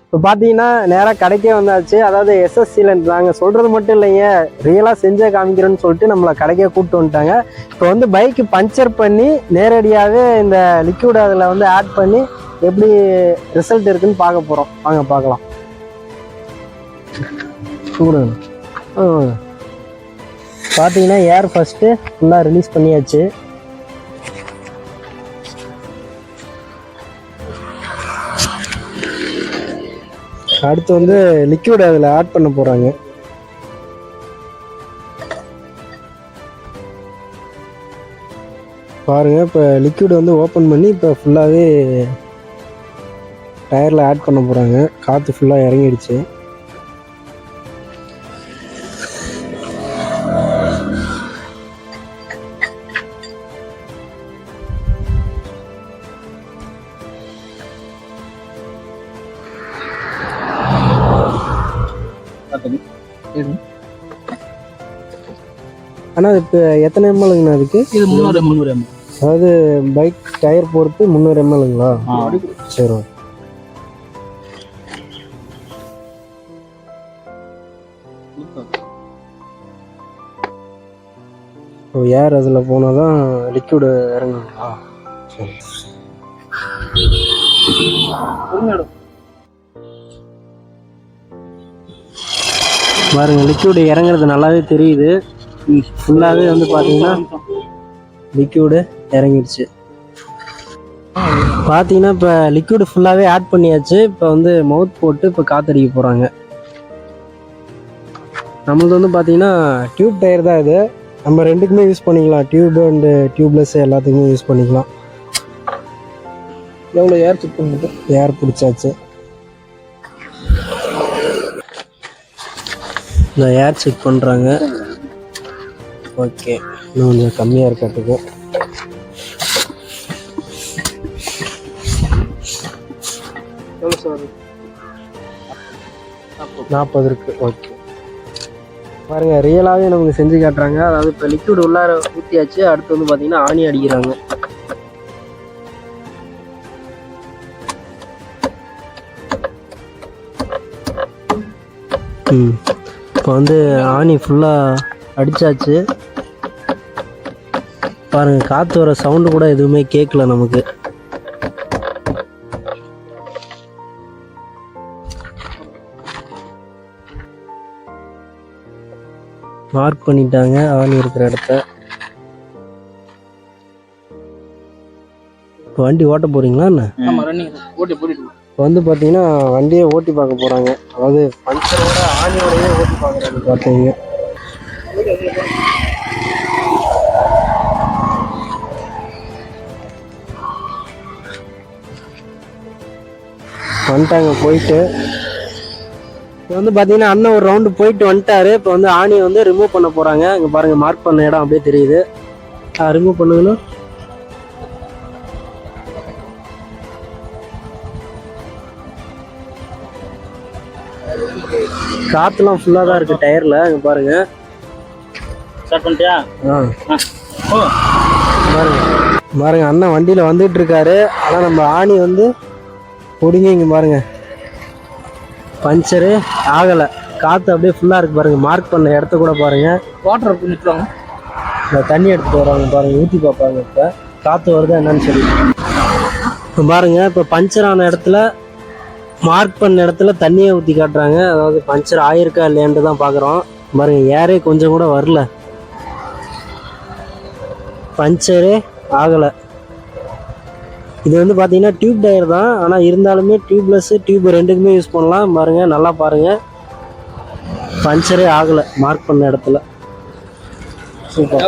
இப்போ பார்த்தீங்கன்னா நேராக கடைக்கே வந்தாச்சு. அதாவது எஸ்எஸ்சியில் நாங்கள் சொல்கிறது மட்டும் இல்லைங்க, ரியலாக செஞ்சே காமிக்கிறோன்னு சொல்லிட்டு நம்மளை கடைக்கே கூப்பிட்டு வந்துட்டாங்க. இப்போ வந்து பைக்கு பஞ்சர் பண்ணி நேரடியாகவே இந்த லிக்விட் அதில் வந்து ஆட் பண்ணி எப்படி ரிசல்ட் இருக்குன்னு பார்க்க போகிறோம். வாங்க பார்க்கலாம். பார்த்தீங்கன்னா ஏர் ஃபஸ்ட்டு ஃபுல்லாக ரிலீஸ் பண்ணியாச்சு. அடுத்து வந்து லிக்விட் அதில் ஆட் பண்ண போகிறாங்க. பாருங்கள், இப்போ லிக்விட் வந்து ஓப்பன் பண்ணி இப்போ ஃபுல்லாகவே டயரில் ஆட் பண்ண போகிறாங்க. காற்று ஃபுல்லாக இறங்கிடுச்சு. ஆனால் இப்போ எத்தனை எம்எல்ங்கண்ணா அதுக்கு? இது 300 ml. அதாவது பைக் டயர் பொறுத்து 300 mlங்களா? சரி. ஓ, ஏர் அதில் போனால் தான் லிக்விடு இறங்குங்களா? சரி. பாருங்க, லிக்விடு இறங்குறது நல்லாவே தெரியுது. ஃபுல்லாகவே வந்து பார்த்தீங்கன்னா லிக்விடு இறங்கிடுச்சு. பார்த்தீங்கன்னா இப்போ லிக்விடு ஃபுல்லாகவே ஆட் பண்ணியாச்சு. இப்போ வந்து மவுத் போட்டு இப்போ காற்றடிக்க போகிறாங்க. நம்மளது வந்து பார்த்தீங்கன்னா டியூப் டயர் தான் இது. நம்ம ரெண்டுக்குமே யூஸ் பண்ணிக்கலாம். டியூப் அண்டு டியூப்லெஸ் எல்லாத்துக்குமே யூஸ் பண்ணிக்கலாம். எவ்வளோ ஏர் செக் பண்ணிட்டு ஏர் பிடிச்சாச்சு. இந்த ஏர் செக் பண்ணுறாங்க. ஓகே, இன்னும் கொஞ்சம் கம்மியாக இருக்கிறதுக்கு. எவ்வளோ சார்? 40 இருக்கு. ஓகே, பாருங்க, ரியலாகவே நமக்கு செஞ்சு காட்டுறாங்க. அதாவது இப்போ லிக்விட் உள்ளார ஊற்றியாச்சு. அடுத்து வந்து பார்த்தீங்கன்னா ஆணி அடிக்கிறாங்க. இப்போ வந்து ஆணி ஃபுல்லாக அடித்தாச்சு. பாருங்கள், காற்று வர சவுண்டு கூட எதுவுமே கேட்கல நமக்கு. மார்க் பண்ணிட்டாங்க ஆணி இருக்கிற இடத்த. இப்போ வண்டி ஓட்ட போகிறீங்களா என்ன? இப்போ வந்து பார்த்தீங்கன்னா வண்டியை ஓட்டி பார்க்க போகிறாங்க. அதாவது பஞ்சரோட ஆணியோடையே ஓட்டி பார்க்குறாங்க. பார்த்தீங்க, வந்துட்டாங்க போயிட்டு. இப்போ வந்து பார்த்தீங்கன்னா அண்ணன் ஒரு ரவுண்டு போயிட்டு வந்துட்டாரு. இப்போ வந்து ஆணியை வந்து ரிமூவ் பண்ண போகிறாங்க. இங்கே பாருங்கள், மார்க் பண்ண இடம் அப்படியே தெரியுது. ரிமூவ் பண்ணுங்கன்னு. காற்றுலாம் ஃபுல்லாக தான் இருக்குது டயரில். இங்கே பாருங்கள். பாருங்க, அண்ணன் வண்டியில் வந்துட்டு இருக்காரு. ஆனால் நம்ம ஆணி வந்து பிடிங்க. இங்கே பாருங்க, பஞ்சரு ஆகலை. காற்று அப்படியே ஃபுல்லாக இருக்குது. பாருங்கள், மார்க் பண்ண இடத்த கூட பாருங்கள். வாட்டர் நிற்கிறாங்க. இந்த தண்ணி எடுத்துகிட்டு வராங்க. பாருங்கள், ஊற்றி பார்ப்பாங்க. இப்போ காற்று வருதா என்னன்னு சொல்லி. இப்போ பாருங்கள், இப்போ பஞ்சர் ஆன இடத்துல மார்க் பண்ண இடத்துல தண்ணியை ஊற்றி காட்டுறாங்க. அதாவது பஞ்சர் ஆயிருக்கா இல்லையான்ட்டு தான் பார்க்குறோம். பாருங்கள், ஏரே கொஞ்சம் கூட வரல. பஞ்சரே ஆகலை. இது வந்து பார்த்தீங்கன்னா டியூப் டயர் தான். ஆனால் இருந்தாலுமே டியூப்லெஸ் டியூப் ரெண்டுக்குமே யூஸ் பண்ணலாம். பாருங்கள், நல்லா பாருங்கள், பஞ்சரே ஆகலை மார்க் பண்ண இடத்துல. சூப்பர்.